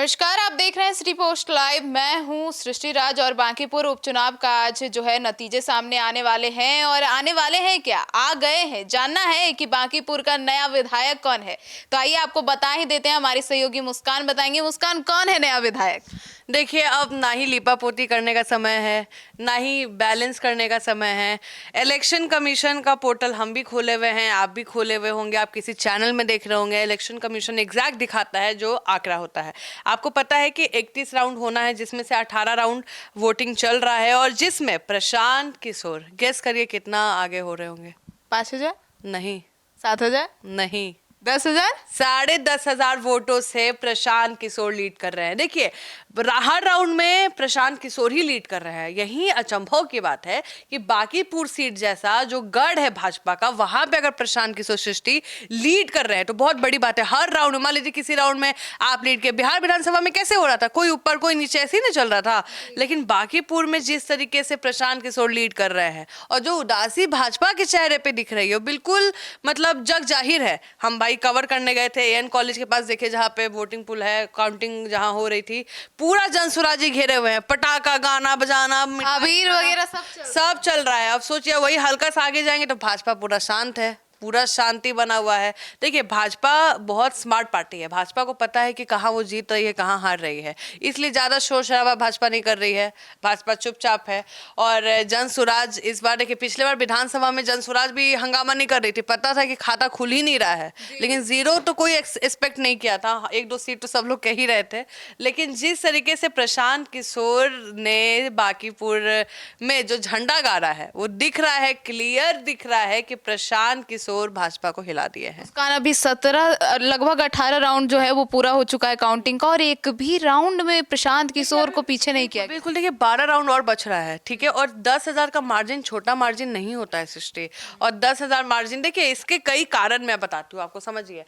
नमस्कार, आप देख रहे हैं सिटी पोस्ट लाइव। मैं हूं सृष्टि राज और बांकीपुर उपचुनाव का आज जो है नतीजे सामने आने वाले हैं और आने वाले हैं क्या आ गए हैं। जानना है कि बांकीपुर का नया विधायक कौन है, तो आइए आपको बता ही देते हैं। हमारी सहयोगी मुस्कान बताएंगे। मुस्कान, कौन है नया विधायक? देखिए, अब ना ही लीपापोती करने का समय है, ना ही बैलेंस करने का समय है। इलेक्शन कमीशन का पोर्टल हम भी खोले हुए हैं, आप भी खोले हुए होंगे, आप किसी चैनल में देख रहे होंगे। इलेक्शन कमीशन एग्जैक्ट दिखाता है जो आंकड़ा होता है। आपको पता है कि 31 राउंड होना है, जिसमें से 18 राउंड वोटिंग चल रहा है और जिसमें प्रशांत किशोर, गेस करिए कितना आगे हो रहे होंगे? 5,000 नहीं, 7,000 नहीं, 10,000 10,500 वोटों से प्रशांत किशोर लीड कर रहे हैं। देखिए, हर राउंड में प्रशांत किशोर ही लीड कर रहे हैं। यही अचंभव की बात है कि बांकीपुर सीट जैसा जो गढ़ है भाजपा का, वहां पे अगर प्रशांत किशोर सृष्टि लीड कर रहे हैं तो बहुत बड़ी बात है। हर राउंड में, मान लीजिए किसी राउंड में आप लीड के, बिहार विधानसभा में कैसे हो रहा था, कोई ऊपर कोई नीचे, ऐसे ही ना चल रहा था। लेकिन बांकीपुर में जिस तरीके से प्रशांत किशोर लीड कर रहे हैं और जो उदासी भाजपा के चेहरे पे दिख रही है, बिल्कुल मतलब जग जाहिर है। हम भाई कवर करने गए थे एएन कॉलेज के पास, देखे जहाँ पे वोटिंग पुल है, काउंटिंग जहाँ हो रही थी, पूरा जनसुराजी घेरे हुए हैं, पटाखा, गाना बजाना, अबीर वगैरह सब चल रहा है। अब सोचिए वही हल्का सा आगे जाएंगे तो भाजपा पूरा शांत है, पूरा शांति बना हुआ है। देखिए, भाजपा बहुत स्मार्ट पार्टी है। भाजपा को पता है कि कहाँ वो जीत रही है, कहाँ हार रही है, इसलिए ज्यादा शोर शराबा भाजपा नहीं कर रही है। भाजपा चुपचाप है। और जनसुराज इस बार, देखिए पिछले बार विधानसभा में जनसुराज भी हंगामा नहीं कर रही थी, पता था कि खाता खुल ही नहीं रहा है, लेकिन जीरो तो कोई एक्सपेक्ट नहीं किया था। 1-2 सीट तो सब लोग कह ही रहे थे। लेकिन जिस तरीके से प्रशांत किशोर ने बांकीपुर में जो झंडा गाड़ा है, वो दिख रहा है, क्लियर दिख रहा है कि प्रशांत किशोर भाजपा को हिला दिए हैं। उसका अभी 17 लगभग 18 राउंड जो है वो पूरा हो चुका है काउंटिंग का, और एक भी राउंड में प्रशांत किशोर को पीछे नहीं किया। बिल्कुल, देखिए 12 राउंड और बच रहा है, ठीक है। और 10,000 का मार्जिन छोटा मार्जिन नहीं होता है सृष्टि। और 10,000 मार्जिन, देखिए इसके कई कारण मैं बताती हूँ आपको, समझिए।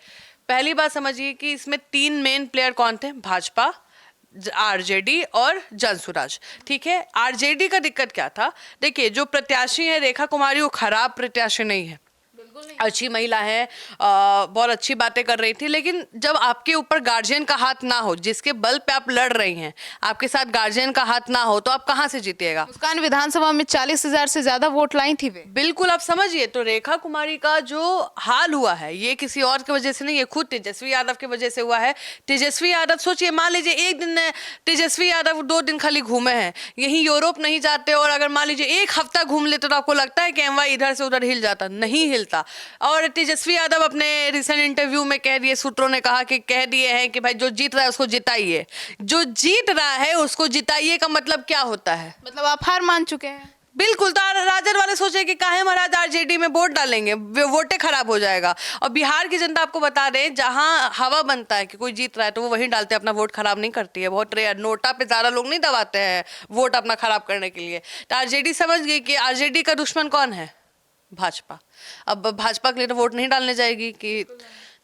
पहली बात समझिए कि इसमें 3 मेन प्लेयर कौन थे? भाजपा, आरजेडी और जनसुराज, ठीक है। आरजेडी का दिक्कत क्या था? देखिए, जो प्रत्याशी है रेखा कुमारी, वो खराब प्रत्याशी नहीं है, अच्छी महिला है, बहुत अच्छी बातें कर रही थी। लेकिन जब आपके ऊपर गार्जियन का हाथ ना हो, जिसके बल पे आप लड़ रही हैं, आपके साथ गार्जियन का हाथ ना हो, तो आप कहां से जीतिएगा? मुस्कान, विधानसभा में 40,000 से ज्यादा वोट लाई थी वे। बिल्कुल, आप समझिए। तो रेखा कुमारी का जो हाल हुआ है, ये किसी और की वजह से नहीं, ये खुद तेजस्वी यादव की वजह से हुआ है। तेजस्वी यादव, सोचिए, मान लीजिए एक दिन तेजस्वी यादव 2 दिन खाली घूमे हैं, यही यूरोप नहीं जाते, और अगर मान लीजिए 1 हफ्ता घूम लेते तो आपको लगता है कि एमवाई इधर से उधर हिल जाता? नहीं हिलता। और तेजस्वी यादव अपने रिसेंट इंटरव्यू में कह दिए, सूत्रों ने कहा कि कह दिए हैं कि भाई जो जीत रहा है उसको जिताइए। जो जीत रहा है उसको जिताइए का मतलब क्या होता है? मतलब आप हार मान चुके हैं। बिल्कुल। तो राजद वाले सोचे कि काहे महाराज आरजेडी में वोट डालेंगे, वोटे खराब हो जाएगा। और बिहार की जनता, आपको बता दें, जहां हवा बनता है कि कोई जीत रहा है तो वो वहीं डालते हैं, अपना वोट खराब नहीं करती है। बहुत रेयर, नोटा पे ज्यादा लोग नहीं दबाते हैं वोट अपना खराब करने के लिए। तो आरजेडी समझ गई कि आरजेडी का दुश्मन कौन है? भाजपा। अब भाजपा के लिए तो वोट नहीं डालने जाएगी कि,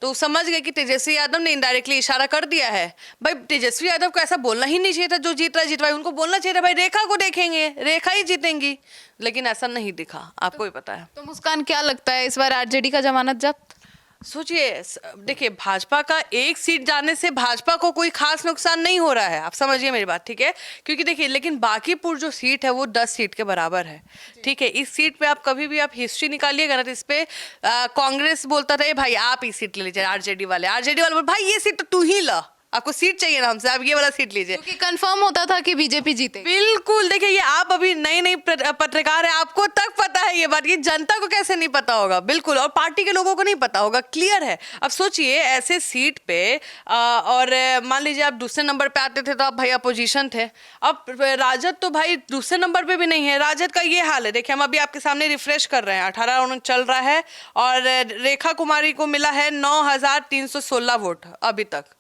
तो समझ गए कि तेजस्वी यादव ने इनडायरेक्टली इशारा कर दिया है। भाई तेजस्वी यादव को ऐसा बोलना ही नहीं चाहिए था, जो जीत रहा है जीतवाई। उनको बोलना चाहिए था भाई रेखा को देखेंगे, रेखा ही जीतेंगी, लेकिन ऐसा नहीं दिखा, आपको भी पता है। तो मुस्कान, क्या लगता है इस बार आरजेडी का जमानत जब्त? सोचिए, देखिए भाजपा का 1 सीट जाने से भाजपा को कोई खास नुकसान नहीं हो रहा है, आप समझिए मेरी बात, ठीक है। क्योंकि देखिए, लेकिन बांकीपुर जो सीट है वो 10 सीट के बराबर है, ठीक है। इस सीट पे आप कभी भी आप हिस्ट्री निकालिएगा ना, तो इस पे कांग्रेस बोलता था भाई आप ही सीट ले लीजिए, आरजेडी वाले बोल भाई ये सीट तो तू ही ला, आपको सीट चाहिए ना हमसे, आप ये वाला सीट लीजिए, क्योंकि कंफर्म होता था कि बीजेपी जीते। बिल्कुल। देखिए, ये आप अभी नई पत्रकार है, आपको तक पता है ये बात, ये जनता को कैसे नहीं पता होगा? बिल्कुल। और पार्टी के लोगों को नहीं पता होगा, क्लियर है। अब सोचिए, ऐसे सीट पे और मान लीजिए आप दूसरे नंबर पे आते थे तो आप भाई अपोजिशन थे। अब राजद तो भाई दूसरे नंबर पे भी नहीं है, राजद का ये हाल है। देखिए, हम अभी आपके सामने रिफ्रेश कर रहे हैं, 18 राउंड चल रहा है और रेखा कुमारी को मिला है 9,316 वोट अभी तक।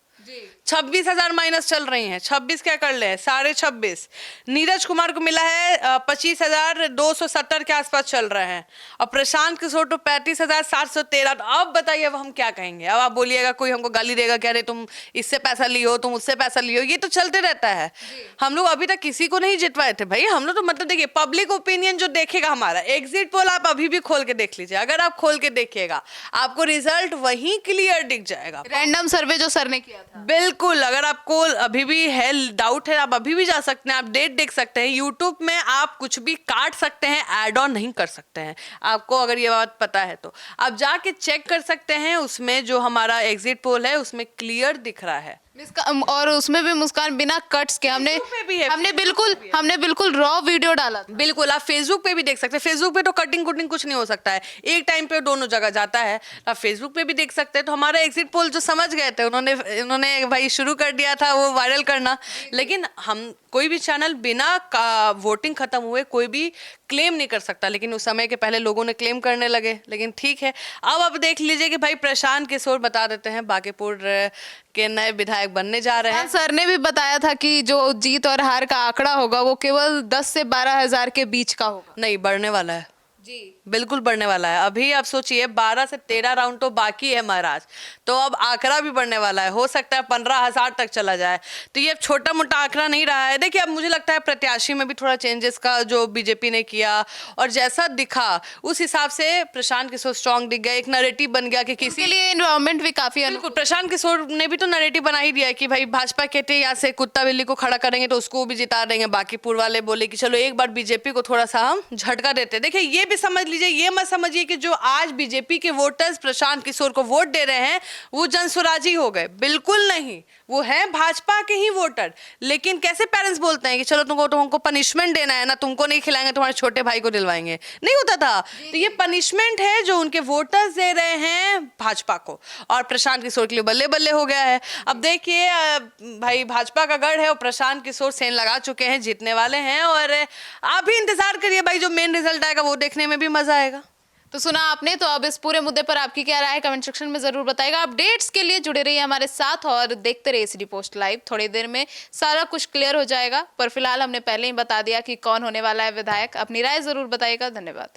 26,000 माइनस चल रही हैं, 26 क्या कर ले, 26.5। नीरज कुमार को मिला है 25,270 के आसपास चल रहे हैं। और प्रशांत किशोर तो 35,713। तो अब बताइए, अब हम क्या कहेंगे? अब आप बोलिएगा, कोई हमको गाली देगा, कह रहे तुम इससे पैसा लियो, तुम उससे पैसा लियो, ये तो चलते रहता है। हम लोग अभी तक किसी को नहीं जितवाए थे भाई, हम लोग तो मतलब देखिए, पब्लिक ओपिनियन जो देखेगा हमारा एग्जिट पोल, आप अभी भी खोल के देख लीजिए, अगर आप खोल के देखिएगा आपको रिजल्ट वही क्लियर दिख जाएगा। रैंडम सर्वे जो सर ने किया था, बिल्कुल, अगर आपको अभी भी है डाउट है, आप अभी भी जा सकते हैं, आप डेट देख सकते हैं। यूट्यूब में आप कुछ भी काट सकते हैं, ऐड ऑन नहीं कर सकते हैं। आपको अगर ये बात पता है तो आप जाके चेक कर सकते हैं, उसमें जो हमारा एग्जिट पोल है उसमें क्लियर दिख रहा है। और उसमें भी मुस्कान बिना कट्स के हमने Facebook पे भी है, हमने बिल्कुल रॉ वीडियो डाला था। बिल्कुल, आप फेसबुक पे भी देख सकते हैं। फेसबुक पे तो कटिंग कुटिंग कुछ नहीं हो सकता है, एक टाइम पे दोनों जगह जाता है। आप फेसबुक पे भी देख सकते हैं। तो हमारा एग्जिट पोल जो समझ गए थे, उन्होंने भाई शुरू कर दिया था वो वायरल करना। लेकिन हम कोई भी चैनल बिना वोटिंग खत्म हुए कोई भी क्लेम नहीं कर सकता, लेकिन उस समय के पहले लोगों ने क्लेम करने लगे। लेकिन ठीक है, अब देख लीजिए कि भाई प्रशांत किशोर बता देते हैं बांकीपुर के नए विधायक बनने जा रहे हैं। सर ने भी बताया था कि जो जीत और हार का आंकड़ा होगा वो केवल 10 से 12 हजार के बीच का होगा। नहीं, बढ़ने वाला है जी, बिल्कुल बढ़ने वाला है। अभी आप सोचिए 12 से 13 राउंड तो बाकी है महाराज, तो अब आंकड़ा भी बढ़ने वाला है। हो सकता है 15,000 तक चला जाए। तो ये अब छोटा मोटा आंकड़ा नहीं रहा है। देखिए, अब मुझे लगता है प्रत्याशी में भी थोड़ा चेंजेस का जो बीजेपी ने किया और जैसा दिखा उस हिसाब से प्रशांत किशोर स्ट्रॉन्ग दिख गए। एक नैरेटिव बन गया कि किसी के लिए एनवायरनमेंट भी काफी बिल्कुल, प्रशांत किशोर ने भी तो नैरेटिव बना ही दिया है कि भाई भाजपा कहते हैं यहाँ से कुत्ता बिल्ली को खड़ा करेंगे तो उसको भी जिता देंगे। बांकीपुर वाले बोले कि चलो एक बार बीजेपी को थोड़ा सा हम झटका देते हैं। देखिए, ये भी समझ लीजिए, ये मत समझिए कि जो आज बीजेपी के वोटर्स प्रशांत किशोर को वोट दे रहे हैं वो जनसुराजी हो गए। बिल्कुल नहीं, वो है भाजपा के ही वोटर। लेकिन कैसे पेरेंट्स बोलते हैं कि चलो तुमको पनिशमेंट देना है ना, तुमको नहीं खिलाएंगे, तुम्हारे छोटे भाई को दिलवाएंगे, नहीं होता था। तो ये पनिशमेंट है जो उनके वोटर्स दे रहे हैं भाजपा को, और प्रशांत किशोर के लिए बल्ले बल्ले हो गया है। अब देखिए भाई, भाजपा का गढ़ है और प्रशांत किशोर सेन लगा चुके हैं, जीतने वाले हैं। और आप भी इंतजार करिए भाई, जो मेन रिजल्ट आएगा वो देखने में भी मजा आएगा। तो सुना आपने, तो अब इस पूरे मुद्दे पर आपकी क्या राय है कमेंट सेक्शन में जरूर बताइएगा। अपडेट्स के लिए जुड़े रहिए हमारे साथ और देखते रहिए एसीडी पोस्ट लाइव। थोड़ी देर में सारा कुछ क्लियर हो जाएगा, पर फिलहाल हमने पहले ही बता दिया कि कौन होने वाला है विधायक। अपनी राय जरूर बताइएगा। धन्यवाद।